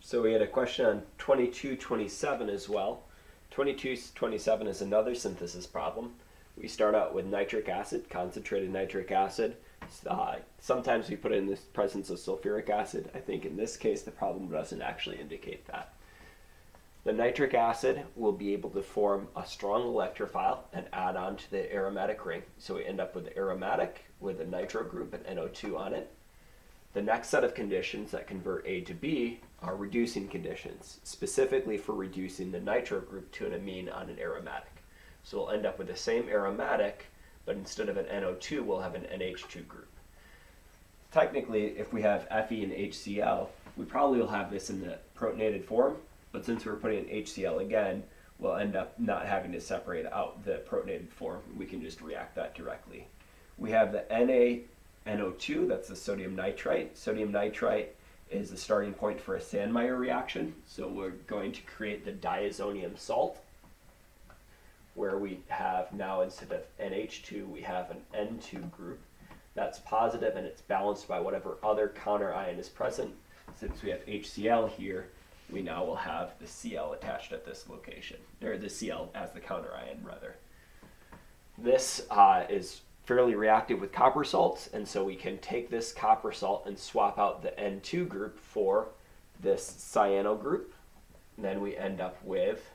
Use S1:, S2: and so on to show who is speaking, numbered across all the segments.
S1: So we had a question on 2227 as well. 2227 is another synthesis problem. We start out with nitric acid, concentrated nitric acid. Sometimes we put it in the presence of sulfuric acid. I think in this case the problem doesn't actually indicate that. The nitric acid will be able to form a strong electrophile and add on to the aromatic ring. So we end up with the aromatic with a nitro group and NO2 on it. The next set of conditions that convert A to B are reducing conditions, specifically for reducing the nitro group to an amine on an aromatic. So we'll end up with the same aromatic, but instead of an NO2, we'll have an NH2 group. Technically, if we have Fe and HCl, we probably will have this in the protonated form, but since we're putting in HCl again, we'll end up not having to separate out the protonated form. We can just react that directly. We have the NaNO2, that's the sodium nitrite. Sodium nitrite is the starting point for a Sandmeyer reaction. So we're going to create the diazonium salt, where we have now, instead of NH2, we have an N2 group. That's positive and it's balanced by whatever other counter ion is present. Since we have HCl here, we now will have the Cl attached at this location, or the Cl as the counter ion rather. This is fairly reactive with copper salts, and so we can take this copper salt and swap out the N2 group for this cyano group. And then we end up with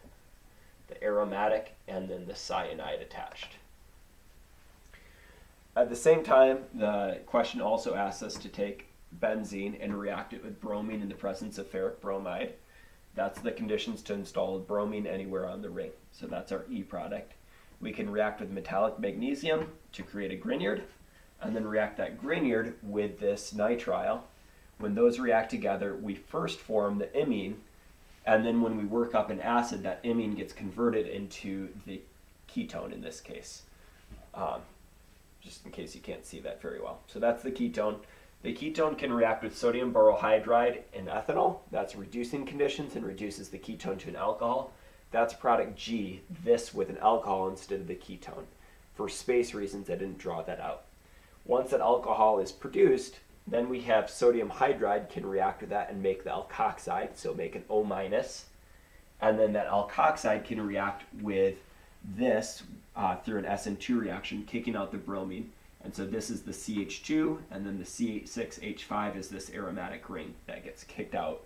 S1: the aromatic and then the cyanide attached. At the same time, the question also asks us to take benzene and react it with bromine in the presence of ferric bromide. That's the conditions to install bromine anywhere on the ring. So that's our E product. We can react with metallic magnesium to create a Grignard, and then react that Grignard with this nitrile. When those react together, we first form the imine, and then when we work up an acid, that imine gets converted into the ketone in this case. Just in case you can't see that very well. So that's the ketone. The ketone can react with sodium borohydride and ethanol. That's reducing conditions and reduces the ketone to an alcohol. That's product G, this with an alcohol instead of the ketone. For space reasons, I didn't draw that out. Once that alcohol is produced, then we have sodium hydride can react with that and make the alkoxide, so make an O-. And then that alkoxide can react with this through an SN2 reaction, kicking out the bromine. And so this is the CH2, and then the C6H5 is this aromatic ring that gets kicked out,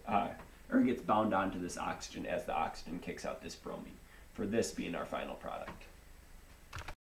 S1: or gets bound onto this oxygen as the oxygen kicks out this bromine, for this being our final product.